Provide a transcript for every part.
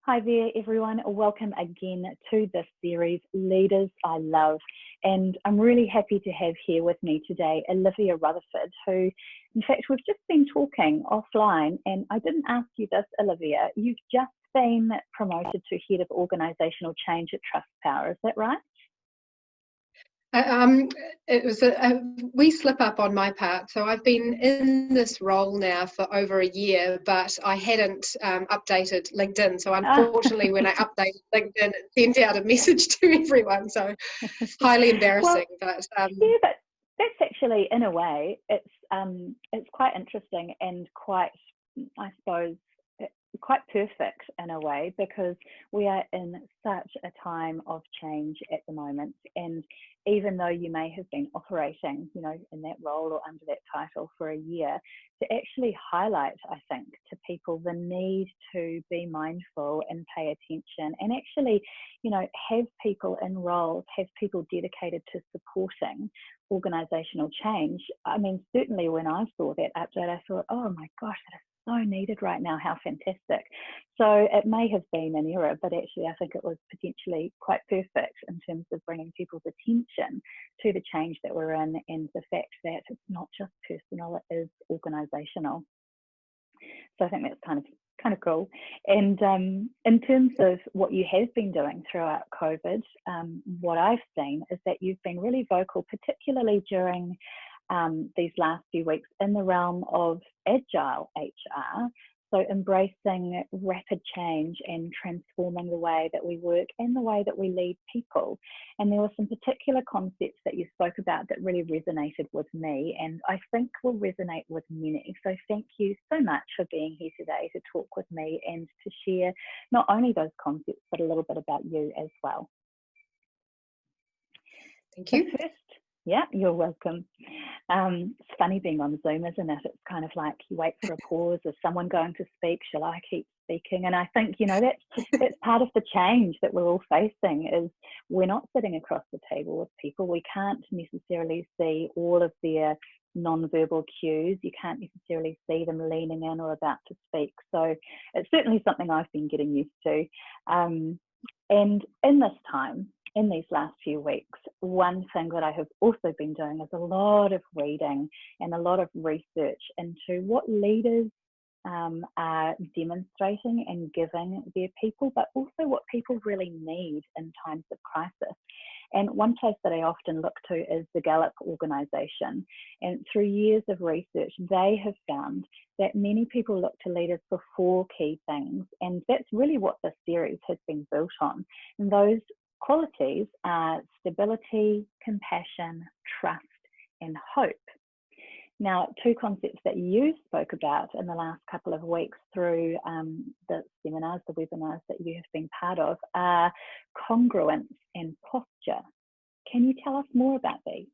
Hi there, everyone. Welcome again to this series, Leaders I Love. And I'm really happy to have here with me today Olivia Rutherford, who, in fact, we've just been talking offline. And I didn't ask you this, Olivia. You've just been promoted to Head of Organisational Change at TrustPower. Is that right? It was a wee slip up on my part. So I've been in this role now for over a year, but I hadn't updated LinkedIn. So unfortunately, when I updated LinkedIn, it sent out a message to everyone. So highly embarrassing. Well, yeah, but that's actually, in a way, it's quite interesting and quite, I suppose, quite perfect in a way, because we are in such a time of change at the moment. And even though you may have been operating, in that role or under that title for a year, to actually highlight, I think, to people the need to be mindful and pay attention and actually, have people in roles, have people dedicated to supporting organisational change. I mean, certainly when I saw that update, I thought, oh my gosh, that is so needed right now, how fantastic. So it may have been an error, but actually I think it was potentially quite perfect in terms of bringing people's attention to the change that we're in and the fact that it's not just personal, it is organisational. So I think that's kind of cool. And in terms of what you have been doing throughout COVID, what I've seen is that you've been really vocal, particularly during these last few weeks in the realm of agile HR, so embracing rapid change and transforming the way that we work and the way that we lead people. And there were some particular concepts that you spoke about that really resonated with me, and I think will resonate with many. So thank you so much for being here today to talk with me and to share not only those concepts, but a little bit about you as well. Thank you. So first, yeah, you're welcome. It's funny being on Zoom, isn't it? It's kind of like you wait for a pause. Is someone going to speak? Shall I keep speaking? And I think, that's part of the change that we're all facing is we're not sitting across the table with people. We can't necessarily see all of their non-verbal cues. You can't necessarily see them leaning in or about to speak. So it's certainly something I've been getting used to. And in this time, in these last few weeks, one thing that I have also been doing is a lot of reading and a lot of research into what leaders are demonstrating and giving their people, but also what people really need in times of crisis. And one place that I often look to is the Gallup organisation. And through years of research, they have found that many people look to leaders for 4 key things. And that's really what this series has been built on. And those qualities are stability, compassion, trust, and hope. Now, 2 concepts that you spoke about in the last couple of weeks through the seminars, the webinars that you have been part of, are congruence and posture. Can you tell us more about these?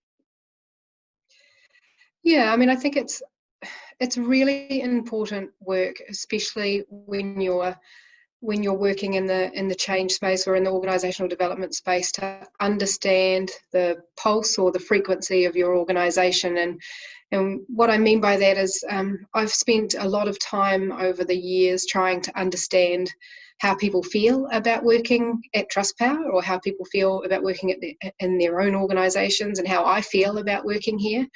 Yeah, I mean, I think it's really important work, especially when you're working in the change space or in the organisational development space, to understand the pulse or the frequency of your organisation. And what I mean by that is I've spent a lot of time over the years trying to understand how people feel about working at TrustPower, or how people feel about working in their own organisations, and how I feel about working here.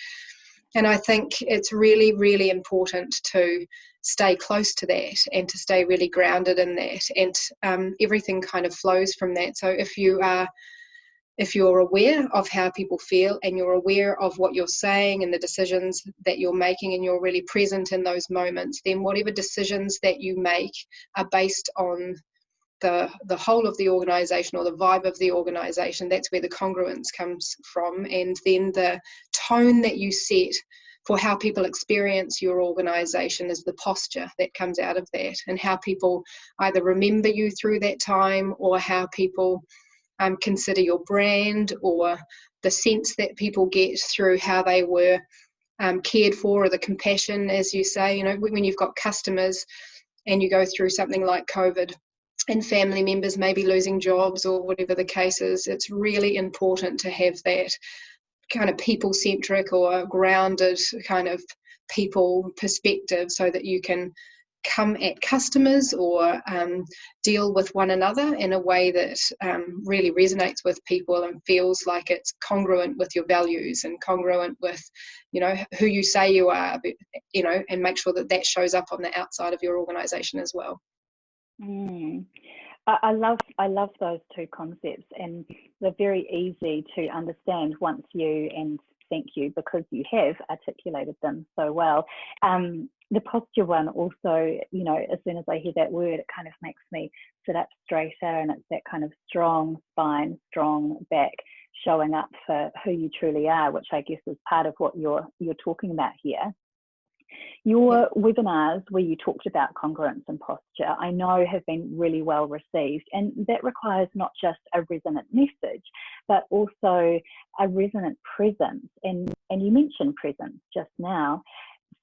And I think it's really, really important to stay close to that and to stay really grounded in that. And everything kind of flows from that. So if you're aware of how people feel, and you're aware of what you're saying and the decisions that you're making, and you're really present in those moments, then whatever decisions that you make are based on the whole of the organisation, or the vibe of the organisation. That's where the congruence comes from. And then the tone that you set for how people experience your organisation is the posture that comes out of that, and how people either remember you through that time, or how people consider your brand, or the sense that people get through how they were cared for, or the compassion, as you say. When you've got customers and you go through something like COVID, and family members may be losing jobs, or whatever the case is, it's really important to have that kind of people-centric or grounded kind of people perspective, so that you can come at customers or deal with one another in a way that really resonates with people and feels like it's congruent with your values and congruent with, you know, who you say you are, you know, and make sure that that shows up on the outside of your organisation as well. I love those two concepts, and they're very easy to understand once you, and thank you because you have articulated them so well. The posture one also, you know, as soon as I hear that word, it kind of makes me sit up straighter, and it's that kind of strong spine, strong back, showing up for who you truly are, which I guess is part of what you're talking about here. Your webinars where you talked about congruence and posture, I know have been really well received, and that requires not just a resonant message, but also a resonant presence. And you mentioned presence just now.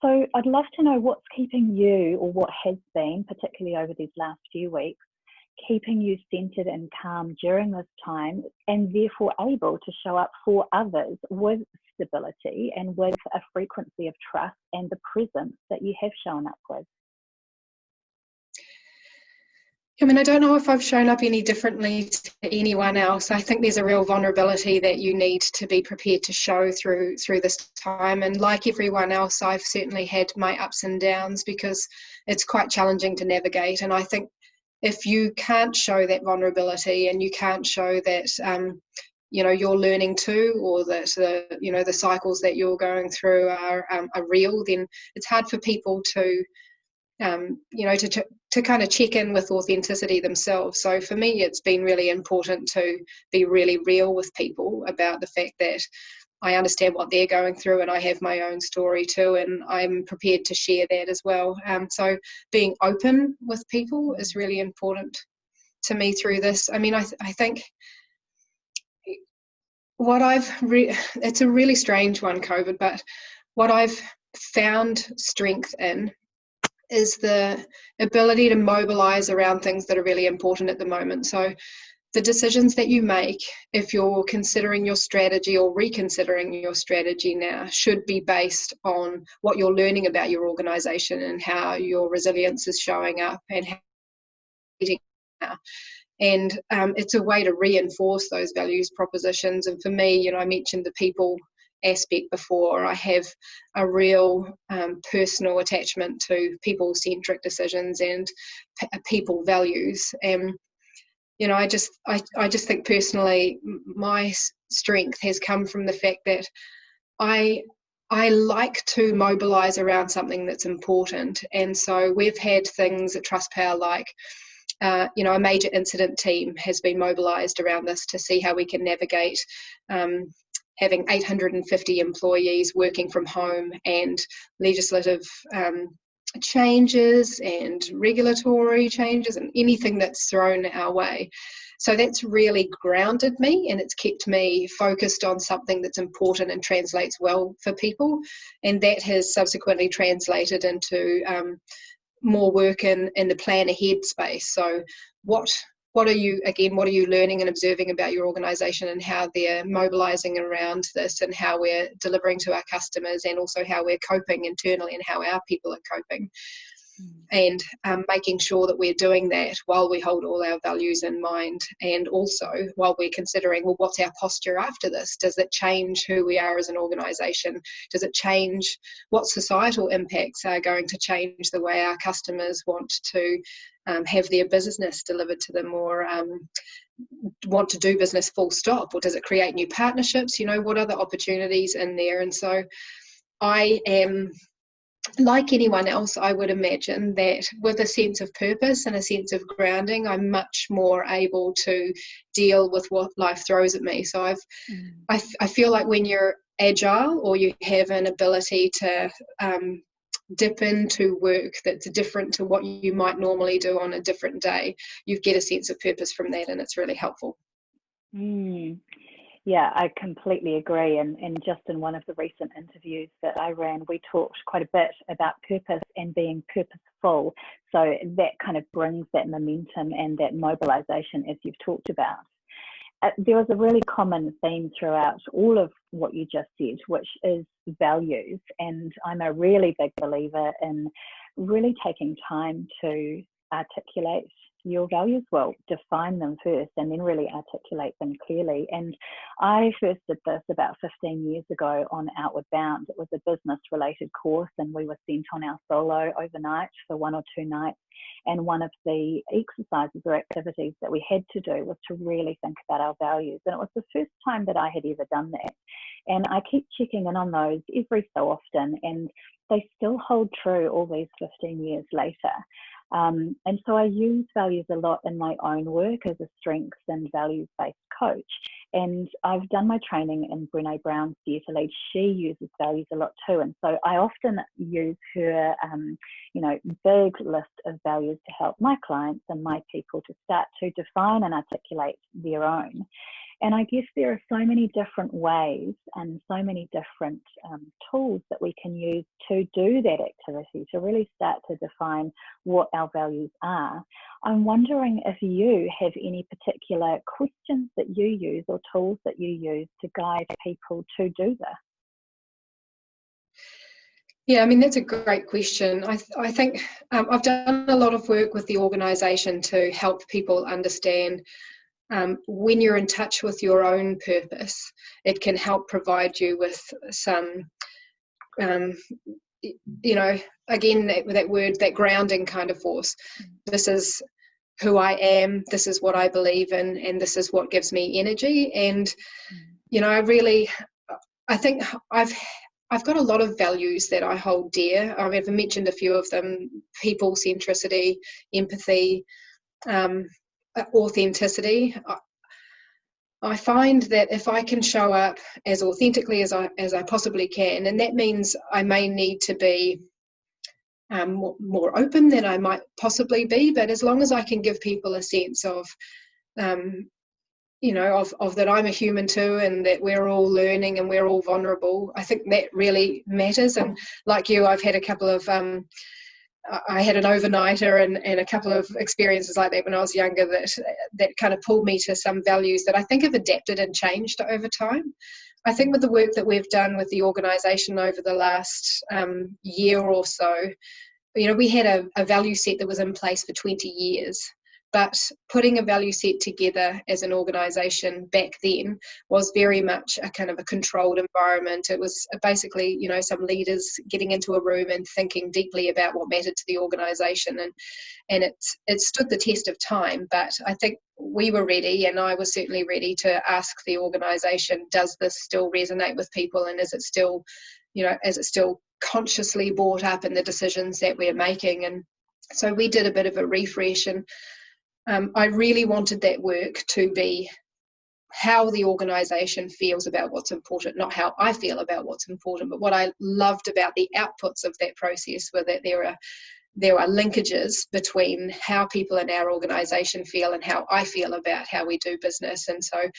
So I'd love to know what's keeping you, or what has been, particularly over these last few weeks, keeping you centered and calm during this time, and therefore able to show up for others with stability and with a frequency of trust and the presence that you have shown up with. I mean, I don't know if I've shown up any differently to anyone else. I think there's a real vulnerability that you need to be prepared to show through this time. And like everyone else, I've certainly had my ups and downs because it's quite challenging to navigate. And I think if you can't show that vulnerability and you can't show that, you know, you're learning too, or that you know, the cycles that you're going through are real, then it's hard for people to you know, to kind of check in with authenticity themselves. So for me, it's been really important to be really real with people about the fact that I understand what they're going through, and I have my own story too, and I'm prepared to share that as well. So being open with people is really important to me through this. I mean, I think what it's a really strange one, COVID, but what I've found strength in is the ability to mobilize around things that are really important at the moment. So the decisions that you make, if you're considering your strategy or reconsidering your strategy now, should be based on what you're learning about your organization and how your resilience is showing up and how and it's a way to reinforce those values propositions. And for me, you know, I mentioned the people aspect before. I have a real personal attachment to people-centric decisions and people values. And you know, I just think personally, my strength has come from the fact that I like to mobilise around something that's important. And so we've had things at TrustPower like, you know, a major incident team has been mobilised around this to see how we can navigate having 850 employees working from home and legislative changes and regulatory changes and anything that's thrown our way. So that's really grounded me, and it's kept me focused on something that's important and translates well for people. And that has subsequently translated into more work in the plan ahead space. So what are you learning and observing about your organisation and how they're mobilising around this, and how we're delivering to our customers, and also how we're coping internally and how our people are coping. And making sure that we're doing that while we hold all our values in mind, and also while we're considering, well, what's our posture after this? Does it change who we are as an organisation? Does it change what societal impacts are going to change the way our customers want to have their business delivered to them, or want to do business full stop? Or does it create new partnerships? You know, what are the opportunities in there? And so I am, like anyone else, I would imagine that with a sense of purpose and a sense of grounding, I'm much more able to deal with what life throws at me. So I feel like when you're agile, or you have an ability to dip into work that's different to what you might normally do on a different day, you get a sense of purpose from that, and it's really helpful. Yeah, I completely agree. And just in one of the recent interviews that I ran, we talked quite a bit about purpose and being purposeful. So that kind of brings that momentum and that mobilisation, as you've talked about. There was a really common theme throughout all of what you just said, which is values. And I'm a really big believer in really taking time to articulate your values, well, define them first and then really articulate them clearly. And I first did this about 15 years ago on Outward Bound. It was a business related course, and we were sent on our solo overnight for 1 or 2 nights. And one of the exercises or activities that we had to do was to really think about our values. And it was the first time that I had ever done that. And I keep checking in on those every so often, and they still hold true all these 15 years later. And so I use values a lot in my own work as a strengths and values-based coach. And I've done my training in Brené Brown's Dare to Lead. She uses values a lot too. And so I often use her, big list of values to help my clients and my people to start to define and articulate their own. And I guess there are so many different ways and so many different tools that we can use to do that activity, to really start to define what our values are. I'm wondering if you have any particular questions that you use or tools that you use to guide people to do this. Yeah, I mean, that's a great question. I think I've done a lot of work with the organisation to help people understand when you're in touch with your own purpose, it can help provide you with some, again, that word, that grounding kind of force. This is who I am, this is what I believe in, and this is what gives me energy. And, I think I've got a lot of values that I hold dear. I've mentioned a few of them: people centricity, empathy, authenticity. I find that if I can show up as authentically as I possibly can, and that means I may need to be more open than I might possibly be, but as long as I can give people a sense of that I'm a human too, and that we're all learning and we're all vulnerable, I think that really matters. And like you, I've had a couple of I had an overnighter and a couple of experiences like that when I was younger that kind of pulled me to some values that I think have adapted and changed over time. I think with the work that we've done with the organisation over the last year or so, we had a value set that was in place for 20 years. But putting a value set together as an organisation back then was very much a kind of a controlled environment. It was basically, some leaders getting into a room and thinking deeply about what mattered to the organisation, and it stood the test of time. But I think we were ready, and I was certainly ready to ask the organisation, does this still resonate with people, and is it still consciously brought up in the decisions that we're making? And so we did a bit of a refresh, and I really wanted that work to be how the organisation feels about what's important, not how I feel about what's important. But what I loved about the outputs of that process were that there are linkages between how people in our organisation feel and how I feel about how we do business. And so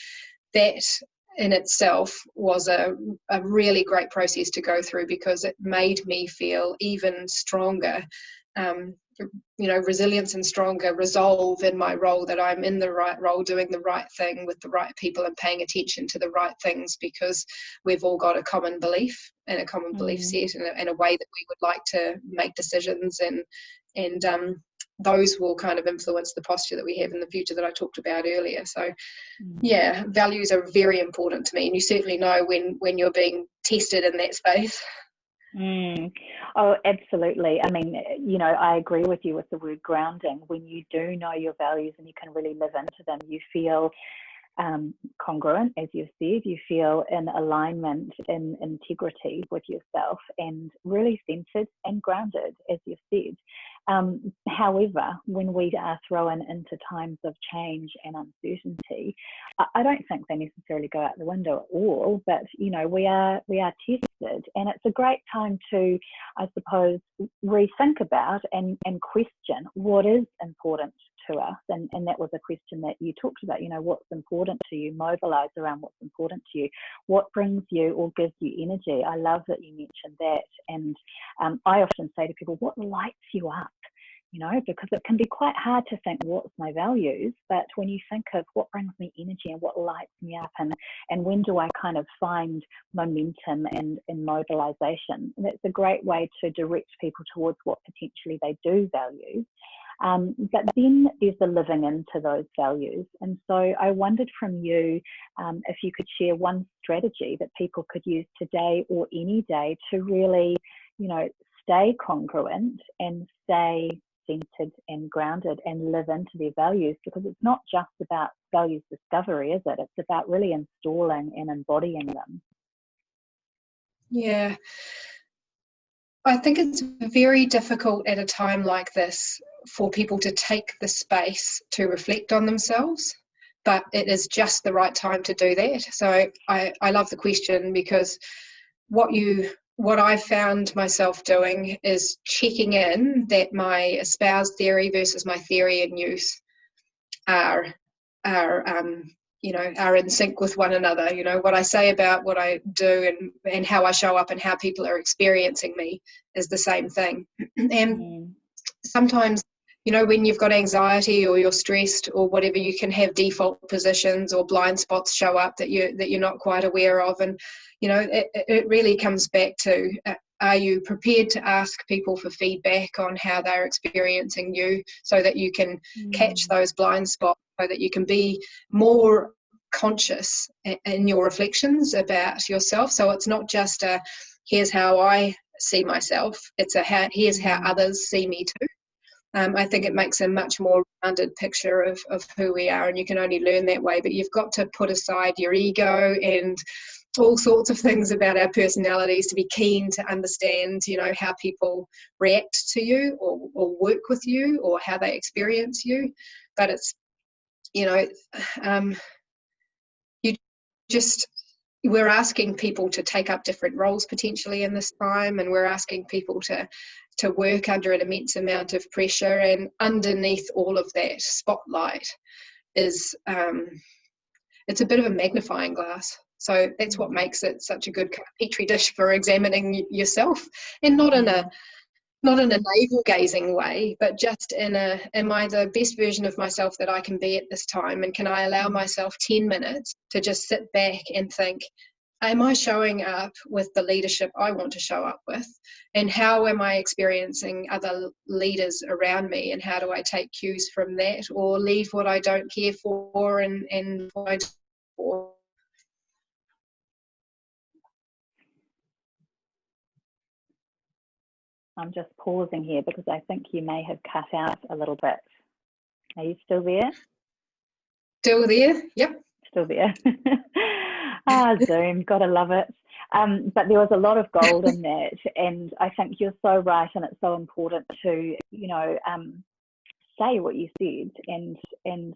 that in itself was a really great process to go through, because it made me feel even stronger, resilience and stronger resolve in my role, that I'm in the right role, doing the right thing with the right people and paying attention to the right things, because we've all got a common belief and a common belief set and a way that we would like to make decisions, and those will kind of influence the posture that we have in the future that I talked about earlier. So yeah, values are very important to me, and you certainly know when you're being tested in that space. Oh, absolutely. I mean, I agree with you with the word grounding. When you do know your values and you can really live into them, you feel congruent, as you've said. You feel in alignment, in integrity with yourself, and really centered and grounded, as you've said. However, when we are thrown into times of change and uncertainty, I don't think they necessarily go out the window at all, but we are tested, and it's a great time to, I suppose, rethink about and question what is important to us. And that was a question that you talked about, what's important to you, mobilize around what's important to you, what brings you or gives you energy. I love that you mentioned that. And I often say to people, what lights you up? you know, because it can be quite hard to think what's my values, but when you think of what brings me energy and what lights me up, and when do I kind of find momentum and mobilization, that's a great way to direct people towards what potentially they do value. But then there's the living into those values. And so I wondered from you if you could share one strategy that people could use today or any day to really, you know, stay congruent and stay centered and grounded and live into their values, because it's not just about values discovery, is it? It's about really installing and embodying them. Yeah. I think it's very difficult at a time like this for people to take the space to reflect on themselves, but it is just the right time to do that. So I love the question, because what I found myself doing is checking in that my espoused theory versus my theory in use are in sync with one another. You know, what I say about what I do and how I show up and how people are experiencing me is the same thing. And sometimes, you know, when you've got anxiety or you're stressed or whatever, you can have default positions or blind spots show up that you're not quite aware of. And, you know, it really comes back to, are you prepared to ask people for feedback on how they're experiencing you, so that you can catch those blind spots, so that you can be more conscious in your reflections about yourself. So it's not just a, here's how I see myself, it's a here's how others see me too. I think it makes a much more rounded picture of who we are, and you can only learn that way. But you've got to put aside your ego and all sorts of things about our personalities to be keen to understand, you know, how people react to you or work with you or how they experience you. But it's, you know, we're asking people to take up different roles potentially in this time, and we're asking people to work under an immense amount of pressure, and underneath all of that spotlight is it's a bit of a magnifying glass. So that's what makes it such a good petri dish for examining yourself, and not in a navel gazing way, but just in a, am I the best version of myself that I can be at this time? And can I allow myself 10 minutes to just sit back and think, am I showing up with the leadership I want to show up with? And how am I experiencing other leaders around me? And how do I take cues from that, or leave what I don't care for and what I do for? I'm just pausing here because I think you may have cut out a little bit. Are you still there? Still there? Yep. Still there. Zoom, gotta love it. But there was a lot of gold in that, and I think you're so right, and it's so important to, you know, say what you said and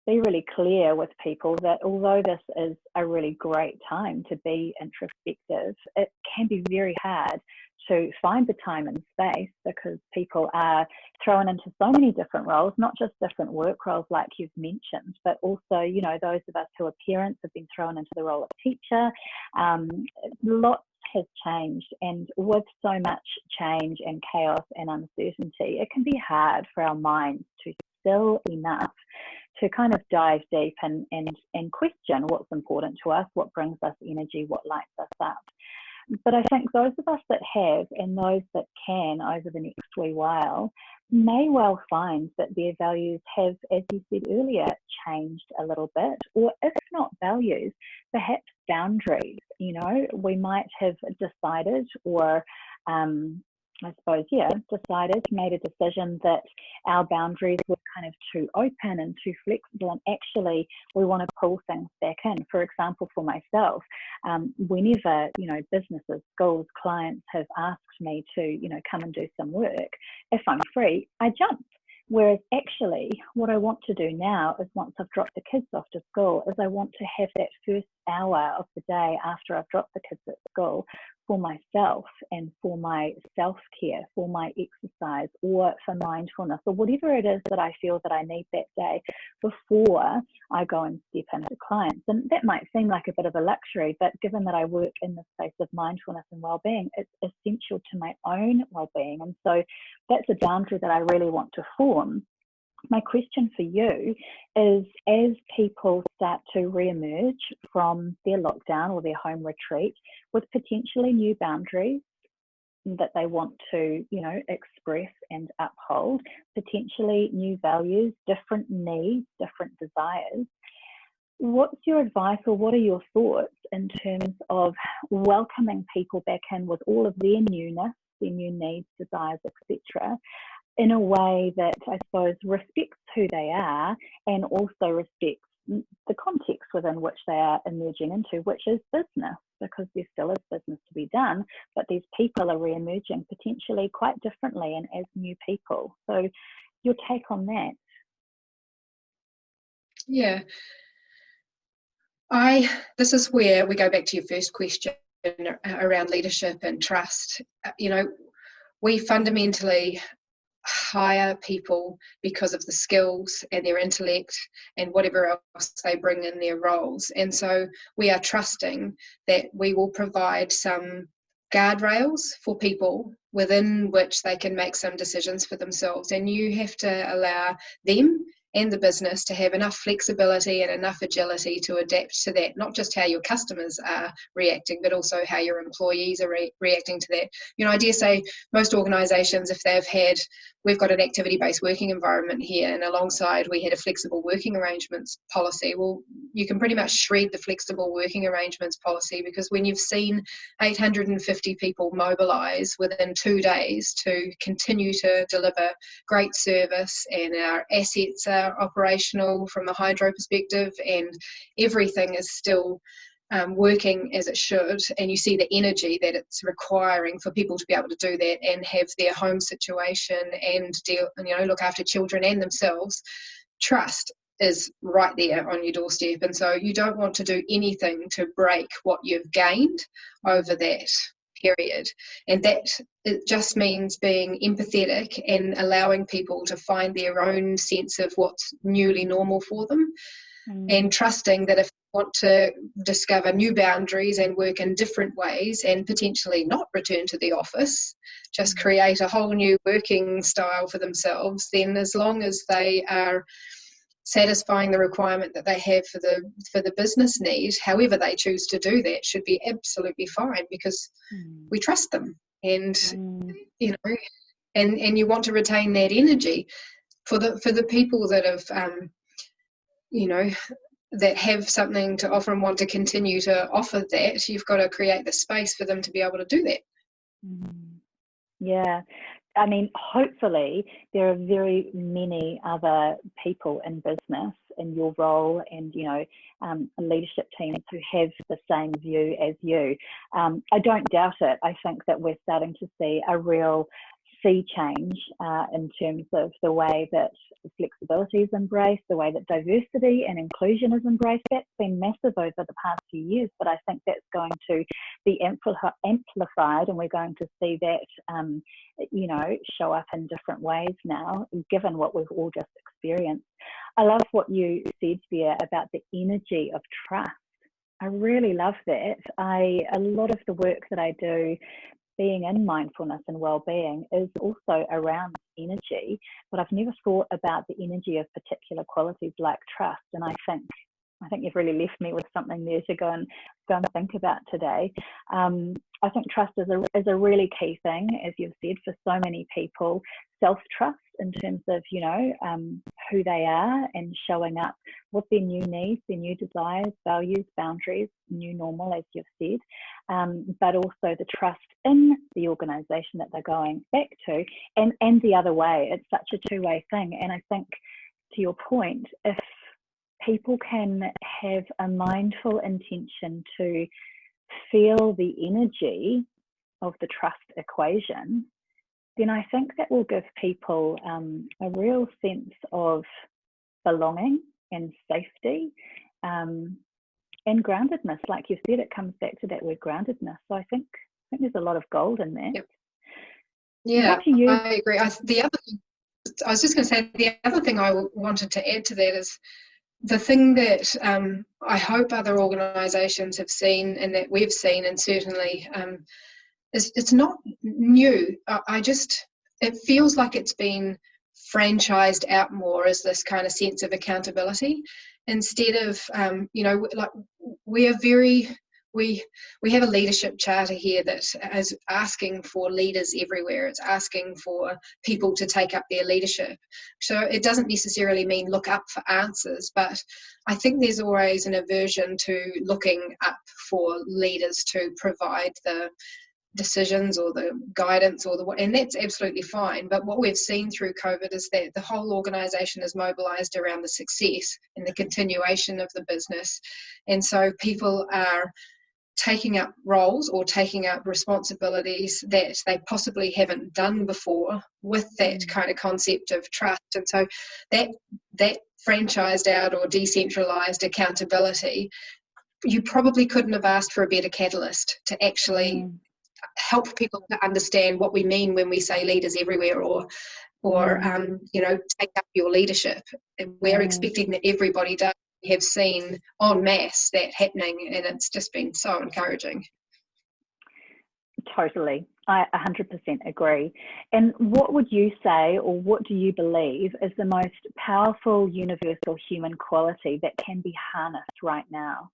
be really clear with people that although this is a really great time to be introspective, it can be very hard to find the time and space, because people are thrown into so many different roles, not just different work roles like you've mentioned, but also, you know, those of us who are parents have been thrown into the role of teacher. Lots has changed, and with so much change and chaos and uncertainty, it can be hard for our minds to still enough to kind of dive deep and question what's important to us, what brings us energy, what lights us up. But I think those of us that have, and those that can over the next wee while, may well find that their values have, as you said earlier, changed a little bit, or if not values, perhaps boundaries. You know, we might have decided, or I suppose, decided, made a decision that our boundaries were kind of too open and too flexible, and actually we want to pull things back in. For example, for myself, whenever, you know, businesses, schools, clients have asked me to, you know, come and do some work, if I'm free, I jump. Whereas actually what I want to do now is, once I've dropped the kids off to school, is I want to have that first hour of the day after I've dropped the kids at school for myself and for my self-care, for my exercise, or for mindfulness, or whatever it is that I feel that I need that day before I go and step into clients. And that might seem like a bit of a luxury, but given that I work in the space of mindfulness and well-being, it's essential to my own well-being. And so that's a boundary that I really want to form. My question for you is, as people start to re-emerge from their lockdown or their home retreat with potentially new boundaries that they want to, express and uphold, potentially new values, different needs, different desires, what's your advice, or what are your thoughts in terms of welcoming people back in with all of their newness, their new needs, desires, etc., in a way that I suppose respects who they are and also respects the context within which they are emerging into, which is business, because there still is business to be done, but these people are re-emerging potentially quite differently and as new people. So your take on that? Yeah, this is where we go back to your first question around leadership and trust. We fundamentally hire people because of the skills and their intellect and whatever else they bring in their roles. And so we are trusting that we will provide some guardrails for people within which they can make some decisions for themselves. And you have to allow them and the business to have enough flexibility and enough agility to adapt to that, not just how your customers are reacting, but also how your employees are reacting to that. I dare say most organisations, if we've got an activity-based working environment here, and alongside we had a flexible working arrangements policy. Well, you can pretty much shred the flexible working arrangements policy, because when you've seen 850 people mobilise within 2 days to continue to deliver great service, and our assets are operational from a hydro perspective, and everything is still working as it should, and you see the energy that it's requiring for people to be able to do that and have their home situation and look after children and themselves, trust is right there on your doorstep. And so you don't want to do anything to break what you've gained over that period. And that it just means being empathetic and allowing people to find their own sense of what's newly normal for them, and trusting that if they want to discover new boundaries and work in different ways and potentially not return to the office, just create a whole new working style for themselves, then as long as they are satisfying the requirement that they have for the business need, however they choose to do that, should be absolutely fine, because we trust them. And and you want to retain that energy for the people that have that have something to offer and want to continue to offer that. You've got to create the space for them to be able to do that. Yeah. I mean, hopefully there are very many other people in business in your role and, leadership teams who have the same view as you. I don't doubt it. I think that we're starting to see a real sea change in terms of the way that flexibility is embraced, the way that diversity and inclusion is embraced. That's been massive over the past few years, but I think that's going to be amplified, and we're going to see that show up in different ways now, given what we've all just experienced. I love what you said there about the energy of trust. I really love that. A lot of the work that I do being in mindfulness and well-being is also around energy, but I've never thought about the energy of particular qualities like trust. And I think you've really left me with something there to go and think about today. I think trust is a really key thing, as you've said, for so many people. Self-trust in terms of who they are and showing up with their new needs, their new desires, values, boundaries, new normal, as you've said, but also the trust in the organisation that they're going back to, and the other way. It's such a two-way thing. And I think, to your point, if people can have a mindful intention to feel the energy of the trust equation, then I think that will give people a real sense of belonging and safety and groundedness. Like you said, it comes back to that word groundedness. So I think think there's a lot of gold in there. Yep. Yeah, what do you I agree. I was just going to say, the other thing I wanted to add to that is the thing that I hope other organisations have seen and that we've seen, and certainly it's not new. It feels like it's been franchised out more as this kind of sense of accountability, instead of like we have a leadership charter here that is asking for leaders everywhere. It's asking for people to take up their leadership. So it doesn't necessarily mean look up for answers, but I think there's always an aversion to looking up for leaders to provide the decisions or the guidance and that's absolutely fine. But what we've seen through COVID is that the whole organisation is mobilised around the success and the continuation of the business, and so people are taking up roles or taking up responsibilities that they possibly haven't done before with that kind of concept of trust. And so that franchised out or decentralised accountability, you probably couldn't have asked for a better catalyst to actually help people to understand what we mean when we say leaders everywhere, or take up your leadership. And we're expecting that everybody does. Have seen en masse that happening, and it's just been so encouraging. Totally, I 100% agree. And what would you say, or what do you believe is the most powerful universal human quality that can be harnessed right now?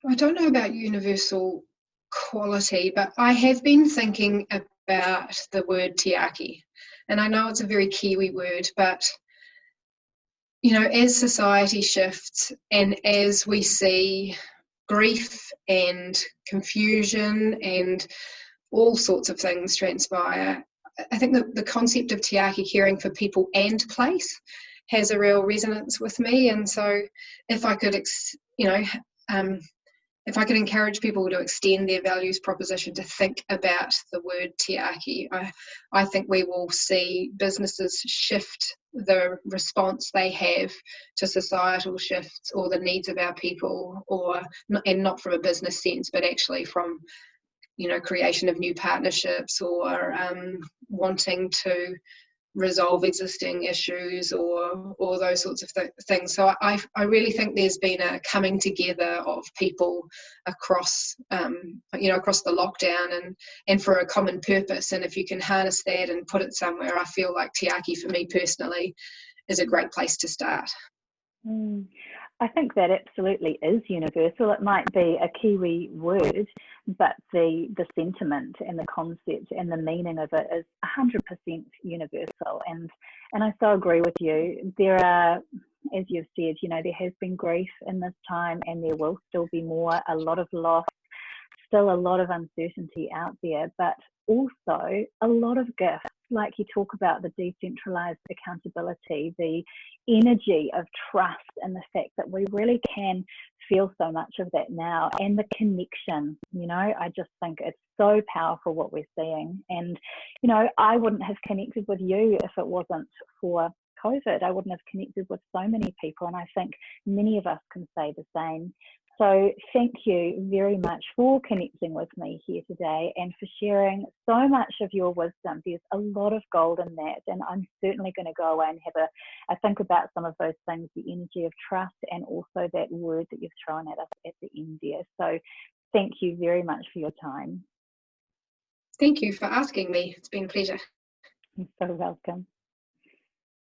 I don't know about universal quality, but I have been thinking about the word Tiaki. And I know it's a very Kiwi word, but, as society shifts and as we see grief and confusion and all sorts of things transpire, I think the concept of Tiaki, caring for people and place, has a real resonance with me. And so if I could, if I could encourage people to extend their values proposition to think about the word Tiaki, I think we will see businesses shift the response they have to societal shifts or the needs of our people, and not from a business sense, but actually from creation of new partnerships, or wanting to resolve existing issues, or those sorts of things. So I really think there's been a coming together of people across across the lockdown and for a common purpose. And if you can harness that and put it somewhere, I feel like Tiaki, for me personally, is a great place to start. I think that absolutely is universal. It might be a Kiwi word, but the sentiment and the concept and the meaning of it is 100% universal. And I so agree with you. There are, as you've said, there has been grief in this time, and there will still be more, a lot of loss, still a lot of uncertainty out there, but also a lot of gifts. Like you talk about the decentralized accountability, the energy of trust, and the fact that we really can feel so much of that now, and the connection. I just think it's so powerful what we're seeing. And I wouldn't have connected with you if it wasn't for COVID. I wouldn't have connected with so many people, and I think many of us can say the same. So thank you very much for connecting with me here today and for sharing so much of your wisdom. There's a lot of gold in that, and I'm certainly going to go away and have a think about some of those things, the energy of trust, and also that word that you've thrown at us at the end there. So thank you very much for your time. Thank you for asking me. It's been a pleasure. You're so welcome.